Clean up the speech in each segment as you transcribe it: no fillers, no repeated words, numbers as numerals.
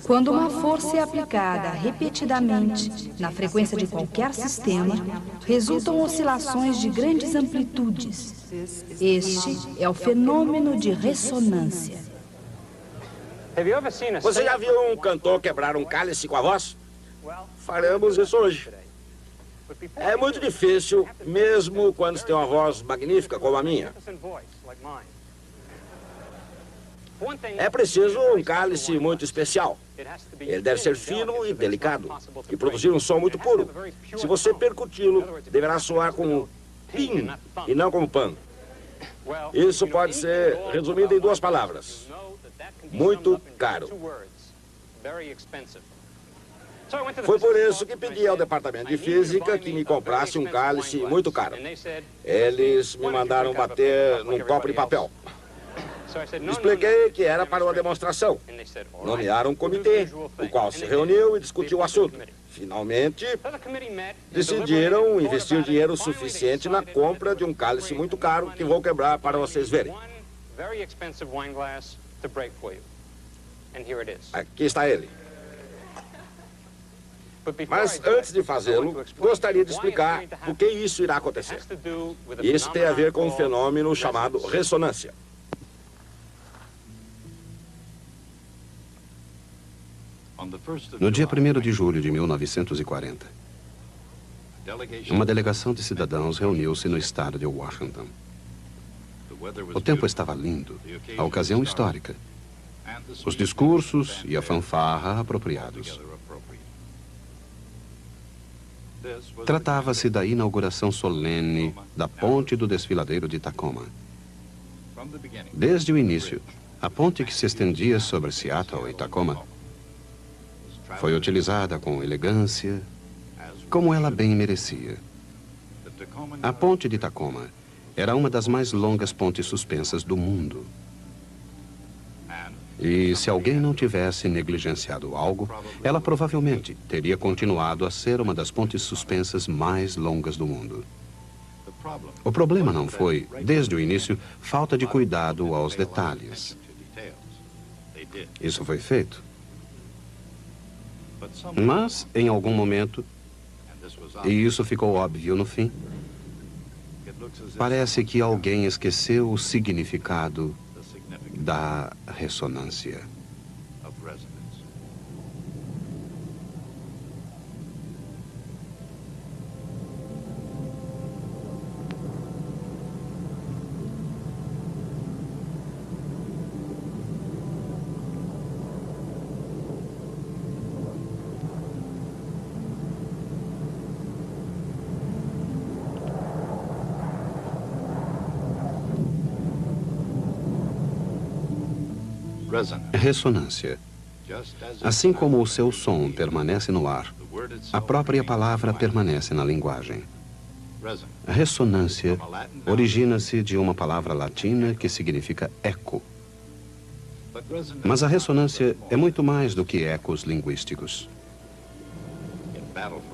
Quando uma força é aplicada repetidamente na frequência de qualquer sistema, resultam oscilações de grandes amplitudes. Este é o fenômeno de ressonância. Você já viu um cantor quebrar um cálice com a voz? Faremos isso hoje. É muito difícil, mesmo quando você tem uma voz magnífica como a minha. É preciso um cálice muito especial. Ele deve ser fino e delicado e produzir um som muito puro. Se você percuti-lo, deverá soar como pim e não como pan. Isso pode ser resumido em duas palavras. Muito caro. Foi por isso que pedi ao departamento de física que me comprasse um cálice muito caro. Eles me mandaram bater num copo de papel. Expliquei que era para uma demonstração. Nomearam um comitê, o qual se reuniu e discutiu o assunto. Finalmente, decidiram investir dinheiro suficiente na compra de um cálice muito caro que vou quebrar para vocês verem. Aqui está ele. Mas antes de fazê-lo, gostaria de explicar por que isso irá acontecer. Isso tem a ver com um fenômeno chamado ressonância. No dia 1º de julho de 1940, uma delegação de cidadãos reuniu-se no estado de Washington. O tempo estava lindo, a ocasião histórica, os discursos e a fanfarra apropriados. Tratava-se da inauguração solene da ponte do desfiladeiro de Tacoma. Desde o início, a ponte que se estendia sobre Seattle e Tacoma foi utilizada com elegância, como ela bem merecia. A ponte de Tacoma era uma das mais longas pontes suspensas do mundo. E se alguém não tivesse negligenciado algo, ela provavelmente teria continuado a ser uma das pontes suspensas mais longas do mundo. O problema não foi, desde o início, falta de cuidado aos detalhes. Isso foi feito. Mas, em algum momento, e isso ficou óbvio no fim, parece que alguém esqueceu o significado da ressonância. Ressonância. Assim como o seu som permanece no ar, a própria palavra permanece na linguagem. A ressonância origina-se de uma palavra latina que significa eco. Mas a ressonância é muito mais do que ecos linguísticos.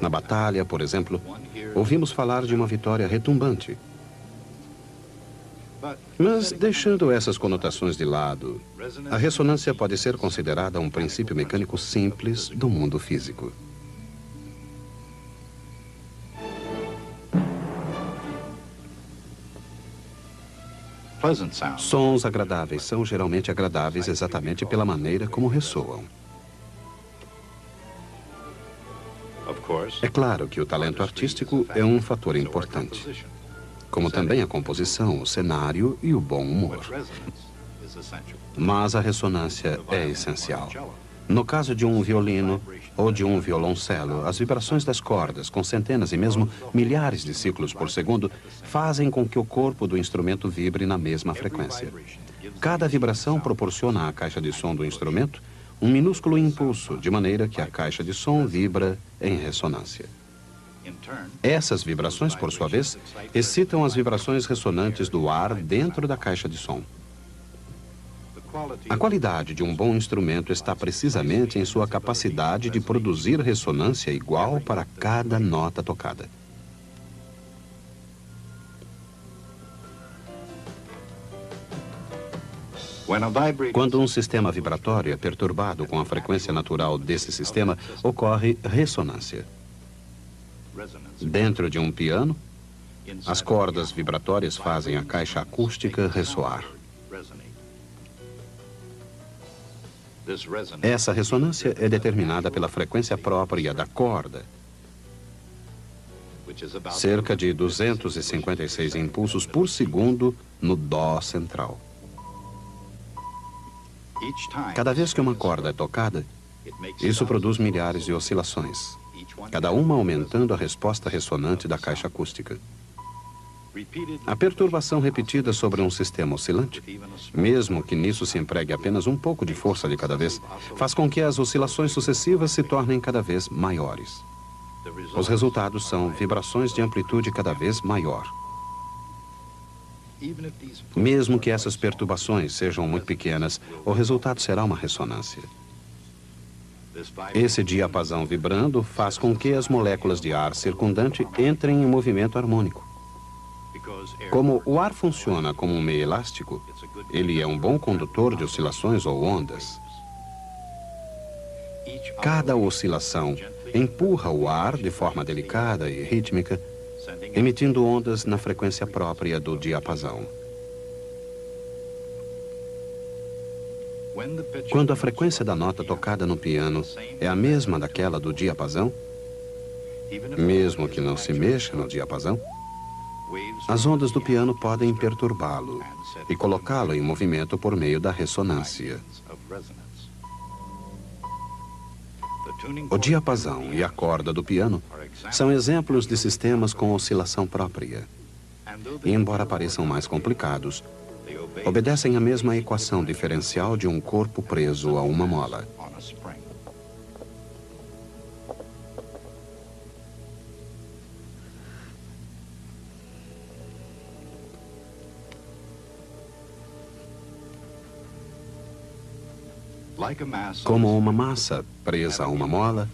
Na batalha, por exemplo, ouvimos falar de uma vitória retumbante. Mas, deixando essas conotações de lado, a ressonância pode ser considerada um princípio mecânico simples do mundo físico. Sons agradáveis são geralmente agradáveis exatamente pela maneira como ressoam. É claro que o talento artístico é um fator importante, como também a composição, o cenário e o bom humor. Mas a ressonância é essencial. No caso de um violino ou de um violoncelo, as vibrações das cordas, com centenas e mesmo milhares de ciclos por segundo, fazem com que o corpo do instrumento vibre na mesma frequência. Cada vibração proporciona à caixa de som do instrumento um minúsculo impulso, de maneira que a caixa de som vibra em ressonância. Essas vibrações, por sua vez, excitam as vibrações ressonantes do ar dentro da caixa de som. A qualidade de um bom instrumento está precisamente em sua capacidade de produzir ressonância igual para cada nota tocada. Quando um sistema vibratório é perturbado com a frequência natural desse sistema, ocorre ressonância. Dentro de um piano, as cordas vibratórias fazem a caixa acústica ressoar. Essa ressonância é determinada pela frequência própria da corda, cerca de 256 impulsos por segundo no Dó central. Cada vez que uma corda é tocada, isso produz milhares de oscilações, cada uma aumentando a resposta ressonante da caixa acústica. A perturbação repetida sobre um sistema oscilante, mesmo que nisso se empregue apenas um pouco de força de cada vez, faz com que as oscilações sucessivas se tornem cada vez maiores. Os resultados são vibrações de amplitude cada vez maior. Mesmo que essas perturbações sejam muito pequenas, o resultado será uma ressonância. Esse diapasão vibrando faz com que as moléculas de ar circundante entrem em movimento harmônico. Como o ar funciona como um meio elástico, ele é um bom condutor de oscilações ou ondas. Cada oscilação empurra o ar de forma delicada e rítmica, emitindo ondas na frequência própria do diapasão. Quando a frequência da nota tocada no piano é a mesma daquela do diapasão, mesmo que não se mexa no diapasão, as ondas do piano podem perturbá-lo e colocá-lo em movimento por meio da ressonância. O diapasão e a corda do piano são exemplos de sistemas com oscilação própria. E, embora pareçam mais complicados, obedecem à mesma equação diferencial de um corpo preso a uma mola. Como uma massa presa a uma mola,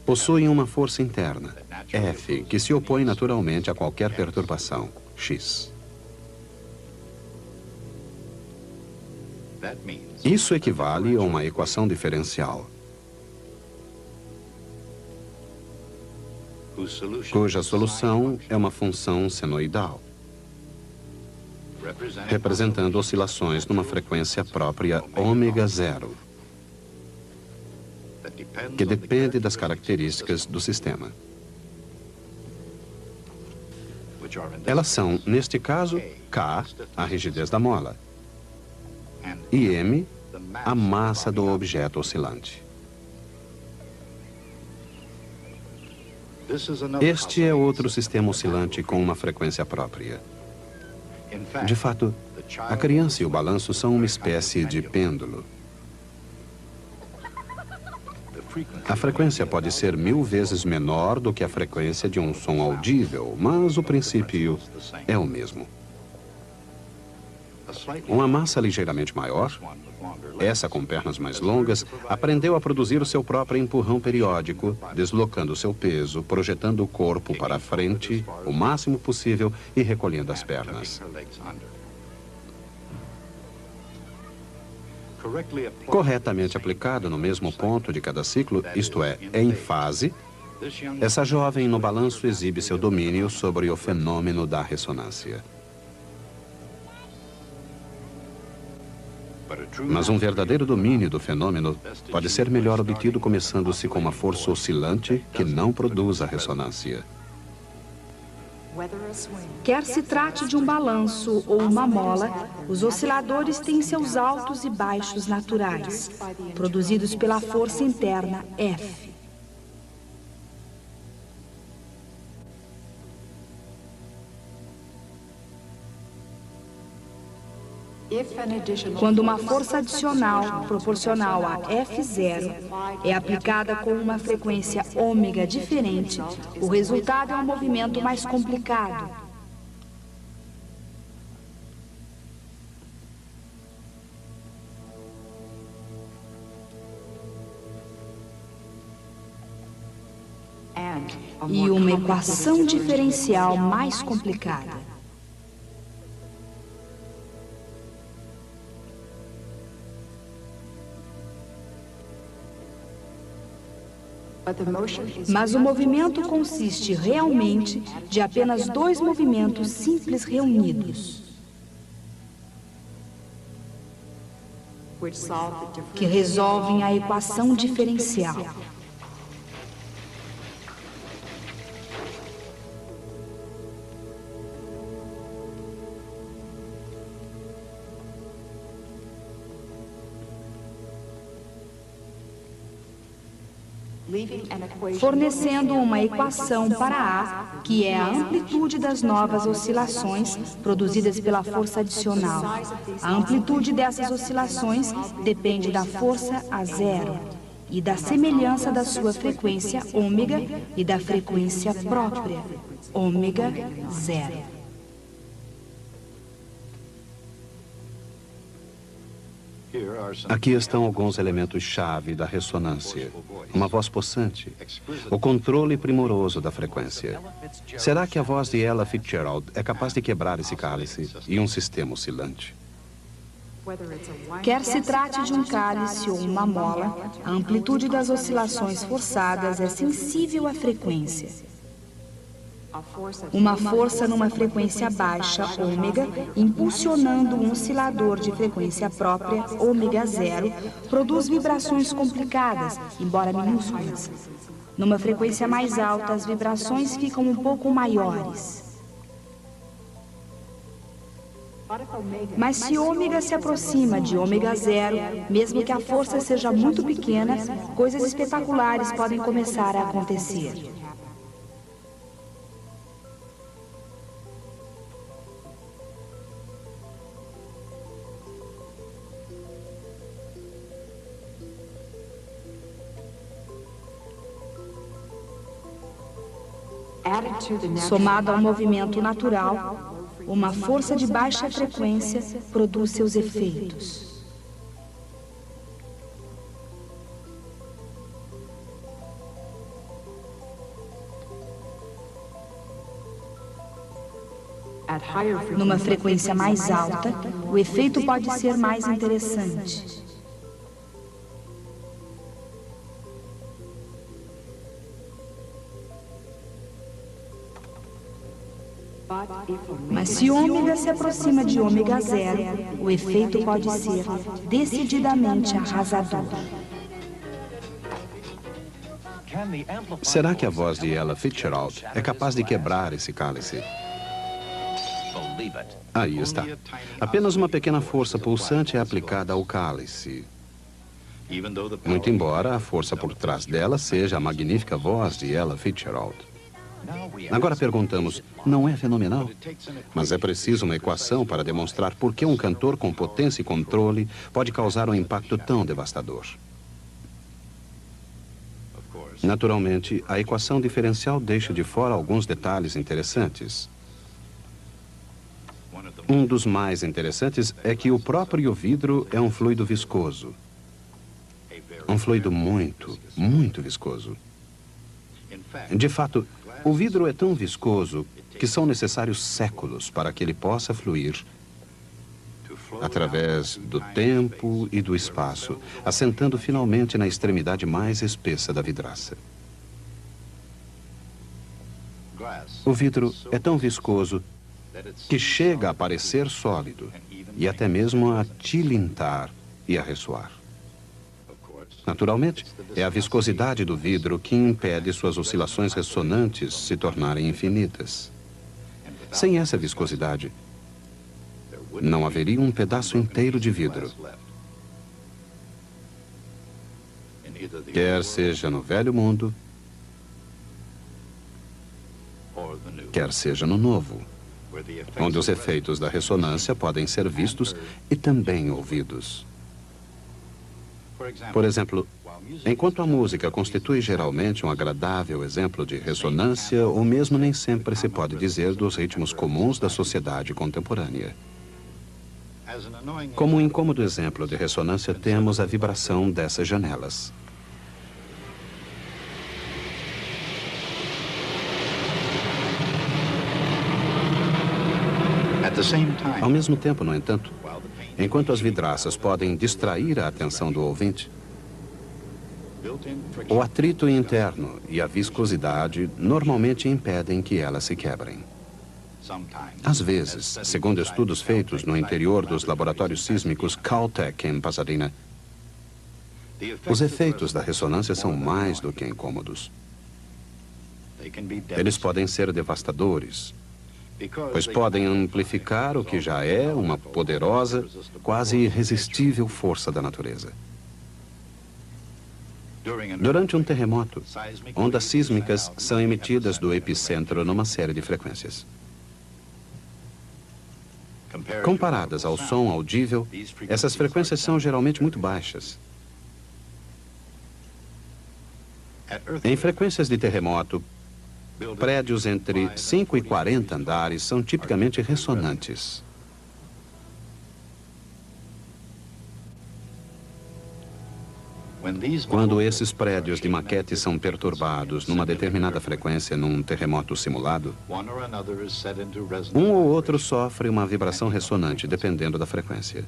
possui uma força interna, F, que se opõe naturalmente a qualquer perturbação, X. Isso equivale a uma equação diferencial, cuja solução é uma função senoidal, representando oscilações numa frequência própria ômega zero, que depende das características do sistema. Elas são, neste caso, K, a rigidez da mola, e M, a massa do objeto oscilante. Este é outro sistema oscilante com uma frequência própria. De fato, a criança e o balanço são uma espécie de pêndulo. A frequência pode ser 1000 vezes menor do que a frequência de um som audível, mas o princípio é o mesmo. Uma massa ligeiramente maior, essa com pernas mais longas, aprendeu a produzir o seu próprio empurrão periódico, deslocando seu peso, projetando o corpo para a frente o máximo possível e recolhendo as pernas. Corretamente aplicado no mesmo ponto de cada ciclo, isto é, em fase, essa jovem no balanço exibe seu domínio sobre o fenômeno da ressonância. Mas um verdadeiro domínio do fenômeno pode ser melhor obtido começando-se com uma força oscilante que não produz a ressonância. Quer se trate de um balanço ou uma mola, os osciladores têm seus altos e baixos naturais, produzidos pela força interna F. Quando uma força adicional, proporcional a F0, é aplicada com uma frequência ômega diferente, o resultado é um movimento mais complicado. E uma equação diferencial mais complicada. Mas o movimento consiste realmente de apenas dois movimentos simples reunidos, que resolvem a equação diferencial. Fornecendo uma equação para A, que é a amplitude das novas oscilações produzidas pela força adicional. A amplitude dessas oscilações depende da força A0 e da semelhança da sua frequência ômega e da frequência própria, ômega 0. Aqui estão alguns elementos-chave da ressonância. Uma voz possante, o controle primoroso da frequência. Será que a voz de Ella Fitzgerald é capaz de quebrar esse cálice e um sistema oscilante? Quer se trate de um cálice ou uma mola, a amplitude das oscilações forçadas é sensível à frequência. Uma força numa frequência baixa, ômega, impulsionando um oscilador de frequência própria, ômega 0, produz vibrações complicadas, embora minúsculas. Numa frequência mais alta, as vibrações ficam um pouco maiores. Mas se ômega se aproxima de ômega 0, mesmo que a força seja muito pequena, coisas espetaculares podem começar a acontecer. Somado ao movimento natural, uma força de baixa frequência produz seus efeitos. Numa frequência mais alta, o efeito pode ser mais interessante. Mas se ômega se aproxima de ômega 0, o efeito pode ser decididamente arrasador. Será que a voz de Ella Fitzgerald é capaz de quebrar esse cálice? Aí está. Apenas uma pequena força pulsante é aplicada ao cálice. Muito embora a força por trás dela seja a magnífica voz de Ella Fitzgerald. Agora perguntamos, não é fenomenal? Mas é preciso uma equação para demonstrar por que um cantor com potência e controle pode causar um impacto tão devastador. Naturalmente, a equação diferencial deixa de fora alguns detalhes interessantes. Um dos mais interessantes é que o próprio vidro é um fluido viscoso. Um fluido muito, muito viscoso. De fato, o vidro é tão viscoso que são necessários séculos para que ele possa fluir através do tempo e do espaço, assentando finalmente na extremidade mais espessa da vidraça. O vidro é tão viscoso que chega a parecer sólido e até mesmo a tilintar e a ressoar. Naturalmente, é a viscosidade do vidro que impede suas oscilações ressonantes se tornarem infinitas. Sem essa viscosidade, não haveria um pedaço inteiro de vidro. Quer seja no Velho Mundo, quer seja no Novo, onde os efeitos da ressonância podem ser vistos e também ouvidos. Por exemplo, enquanto a música constitui geralmente um agradável exemplo de ressonância, o mesmo nem sempre se pode dizer dos ritmos comuns da sociedade contemporânea. Como um incômodo exemplo de ressonância, temos a vibração dessas janelas. Ao mesmo tempo, no entanto, enquanto as vidraças podem distrair a atenção do ouvinte, O atrito interno e a viscosidade normalmente impedem que elas se quebrem. Às vezes, segundo estudos feitos no interior dos laboratórios sísmicos Caltech, em Pasadena, os efeitos da ressonância são mais do que incômodos. Eles podem ser devastadores, pois podem amplificar o que já é uma poderosa, quase irresistível força da natureza. Durante um terremoto, ondas sísmicas são emitidas do epicentro numa série de frequências. Comparadas ao som audível, essas frequências são geralmente muito baixas. Em frequências de terremoto, prédios entre 5 e 40 andares são tipicamente ressonantes. Quando esses prédios de maquete são perturbados numa determinada frequência num terremoto simulado, um ou outro sofre uma vibração ressonante, dependendo da frequência.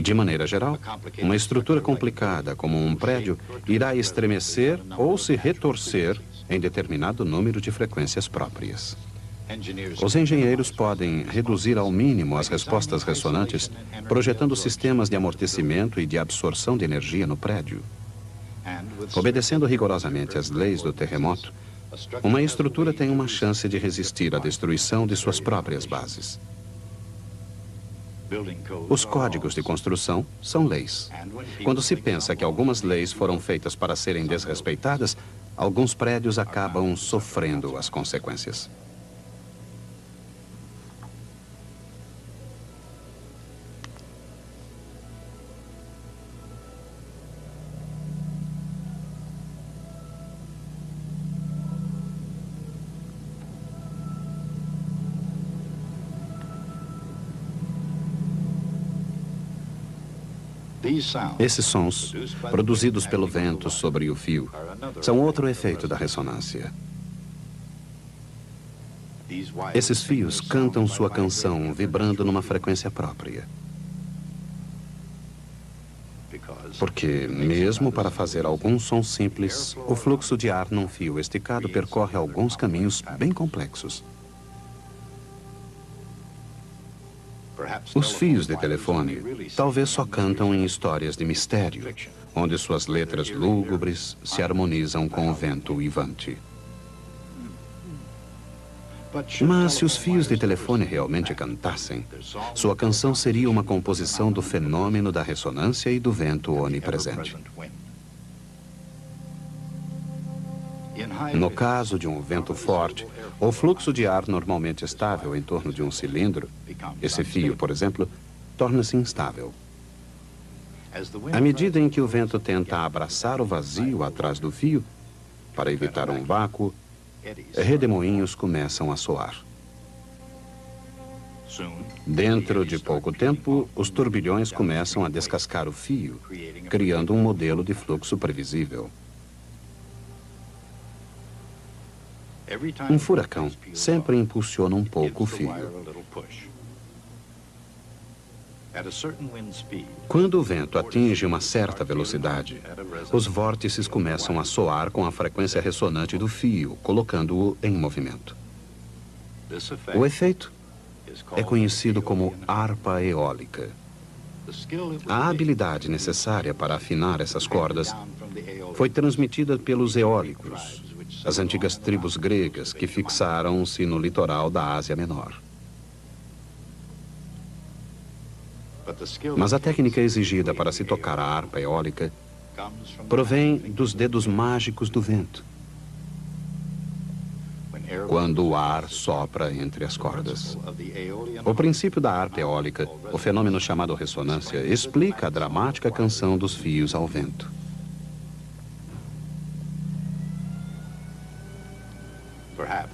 De maneira geral, uma estrutura complicada, como um prédio, irá estremecer ou se retorcer em determinado número de frequências próprias. Os engenheiros podem reduzir ao mínimo as respostas ressonantes, projetando sistemas de amortecimento e de absorção de energia no prédio. Obedecendo rigorosamente às leis do terremoto, uma estrutura tem uma chance de resistir à destruição de suas próprias bases. Os códigos de construção são leis. Quando se pensa que algumas leis foram feitas para serem desrespeitadas, alguns prédios acabam sofrendo as consequências. Esses sons, produzidos pelo vento sobre o fio, são outro efeito da ressonância. Esses fios cantam sua canção vibrando numa frequência própria. Porque, mesmo para fazer algum som simples, o fluxo de ar num fio esticado percorre alguns caminhos bem complexos. Os fios de telefone talvez só cantam em histórias de mistério, onde suas letras lúgubres se harmonizam com o vento uivante. Mas se os fios de telefone realmente cantassem, sua canção seria uma composição do fenômeno da ressonância e do vento onipresente. No caso de um vento forte, o fluxo de ar normalmente estável em torno de um cilindro, esse fio, por exemplo, torna-se instável. À medida em que o vento tenta abraçar o vazio atrás do fio, para evitar um vácuo, redemoinhos começam a soar. Dentro de pouco tempo, os turbilhões começam a descascar o fio, criando um modelo de fluxo previsível. Um furacão sempre impulsiona um pouco o fio. Quando o vento atinge uma certa velocidade, os vórtices começam a soar com a frequência ressonante do fio, colocando-o em movimento. O efeito é conhecido como harpa eólica. A habilidade necessária para afinar essas cordas foi transmitida pelos eólicos, as antigas tribos gregas que fixaram-se no litoral da Ásia Menor. Mas a técnica exigida para se tocar a harpa eólica provém dos dedos mágicos do vento, quando o ar sopra entre as cordas. O princípio da harpa eólica, o fenômeno chamado ressonância, explica a dramática canção dos fios ao vento.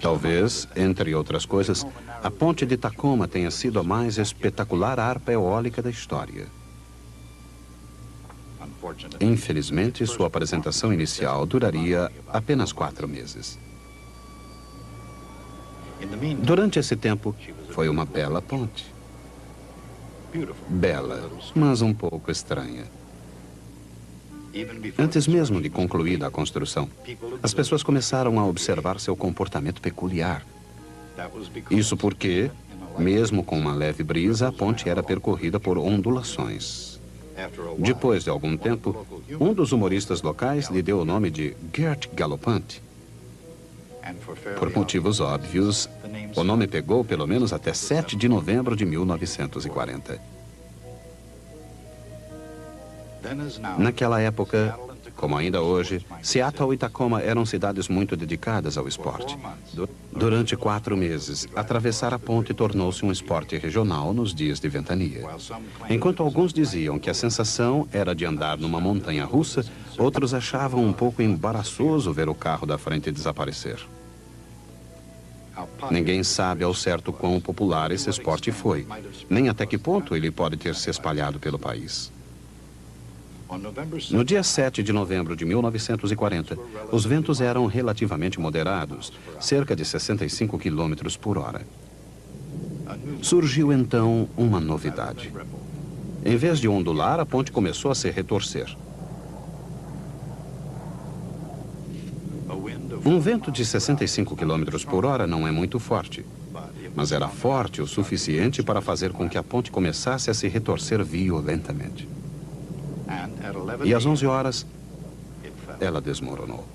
Talvez, entre outras coisas, a ponte de Tacoma tenha sido a mais espetacular harpa eólica da história. Infelizmente, sua apresentação inicial duraria apenas 4 meses. Durante esse tempo, foi uma bela ponte. Bela, mas um pouco estranha. Antes mesmo de concluída a construção, as pessoas começaram a observar seu comportamento peculiar. Isso porque, mesmo com uma leve brisa, a ponte era percorrida por ondulações. Depois de algum tempo, um dos humoristas locais lhe deu o nome de Gert Galopante. Por motivos óbvios, o nome pegou pelo menos até 7 de novembro de 1940. Naquela época, como ainda hoje, Seattle e Tacoma eram cidades muito dedicadas ao esporte. Durante 4 meses, atravessar a ponte tornou-se um esporte regional nos dias de ventania. Enquanto alguns diziam que a sensação era de andar numa montanha-russa, outros achavam um pouco embaraçoso ver o carro da frente desaparecer. Ninguém sabe ao certo quão popular esse esporte foi, nem até que ponto ele pode ter se espalhado pelo país. No dia 7 de novembro de 1940, os ventos eram relativamente moderados, cerca de 65 quilômetros por hora. Surgiu então uma novidade. Em vez de ondular, a ponte começou a se retorcer. Um vento de 65 quilômetros por hora não é muito forte, mas era forte o suficiente para fazer com que a ponte começasse a se retorcer violentamente. E às 11 horas, ela desmoronou.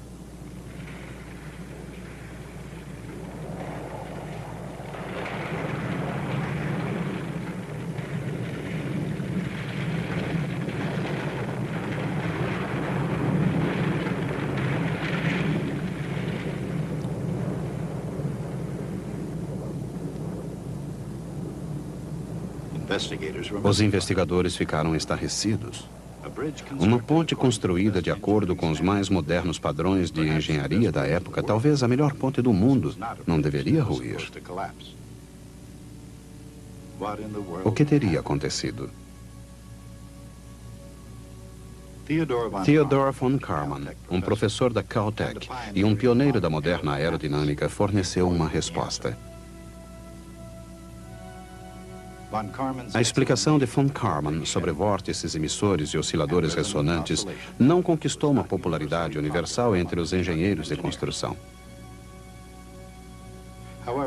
Os investigadores ficaram estarrecidos. Uma ponte construída de acordo com os mais modernos padrões de engenharia da época, talvez a melhor ponte do mundo, não deveria ruir. O que teria acontecido? Theodor von Karman, um professor da Caltech e um pioneiro da moderna aerodinâmica, forneceu uma resposta. A explicação de von Karman sobre vórtices emissores e osciladores ressonantes não conquistou uma popularidade universal entre os engenheiros de construção.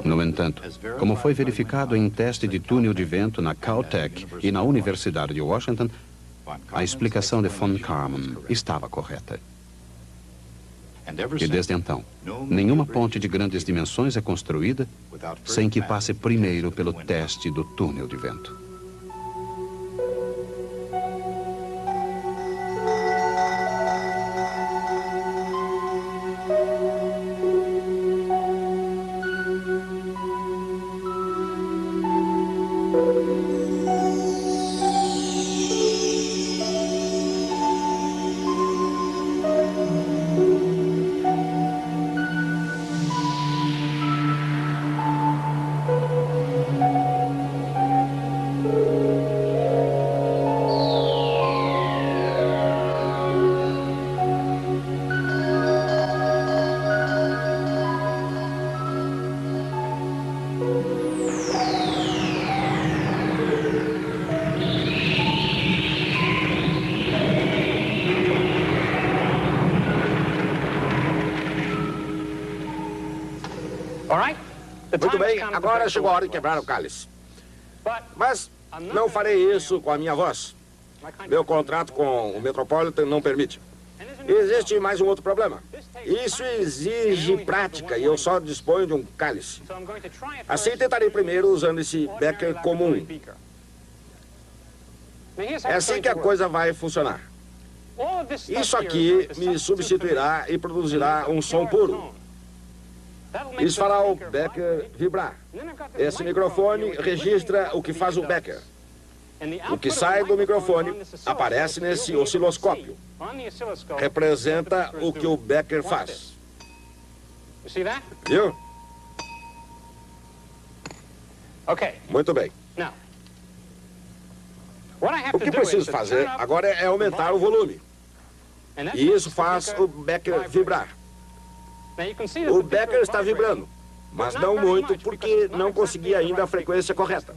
No entanto, como foi verificado em teste de túnel de vento na Caltech e na Universidade de Washington, a explicação de von Karman estava correta. E desde então, nenhuma ponte de grandes dimensões é construída sem que passe primeiro pelo teste do túnel de vento. Muito bem, agora chegou a hora de quebrar o cálice. Mas não farei isso com a minha voz. Meu contrato com o Metropolitan não permite. Existe mais um outro problema. Isso exige prática e eu só disponho de um cálice. Assim tentarei primeiro usando esse Becker comum. É assim que a coisa vai funcionar. Isso aqui me substituirá e produzirá um som puro. Isso fará o Becker vibrar. Esse microfone registra o que faz o Becker. O que sai do microfone aparece nesse osciloscópio. Representa o que o Becker faz. Viu? Muito bem. O que preciso fazer agora é aumentar o volume. E isso faz o Becker vibrar. O Becker está vibrando. Mas não muito, porque não consegui ainda a frequência correta.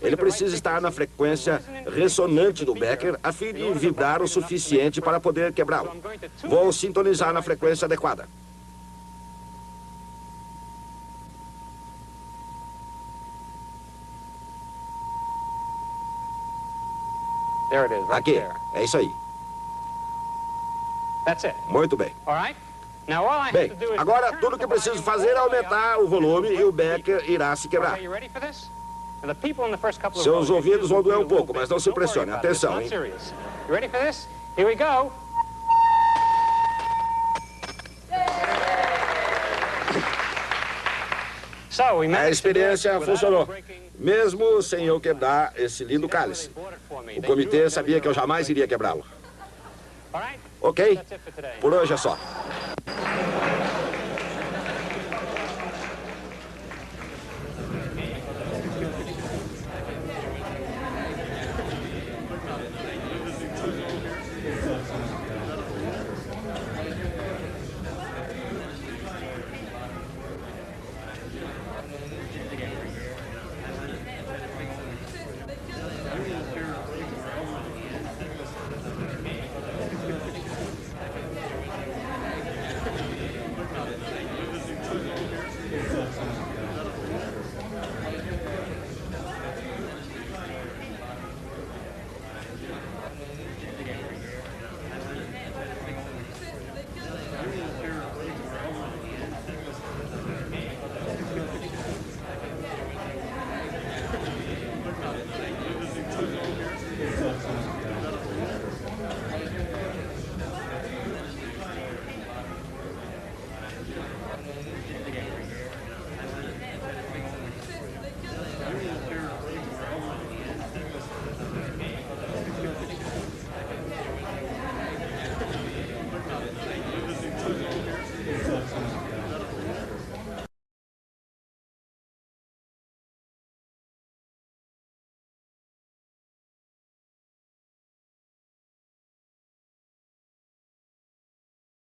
Ele precisa estar na frequência ressonante do Becker a fim de vibrar o suficiente para poder quebrá-lo. Vou sintonizar na frequência adequada. Aqui, é isso aí. Muito bem. Bem, agora tudo que preciso fazer é aumentar o volume e o Becker irá se quebrar. Seus ouvidos vão doer um pouco, mas não se impressione. Atenção, hein? A experiência funcionou, mesmo sem eu quebrar esse lindo cálice. O comitê sabia que eu jamais iria quebrá-lo. Ok? Por hoje é só.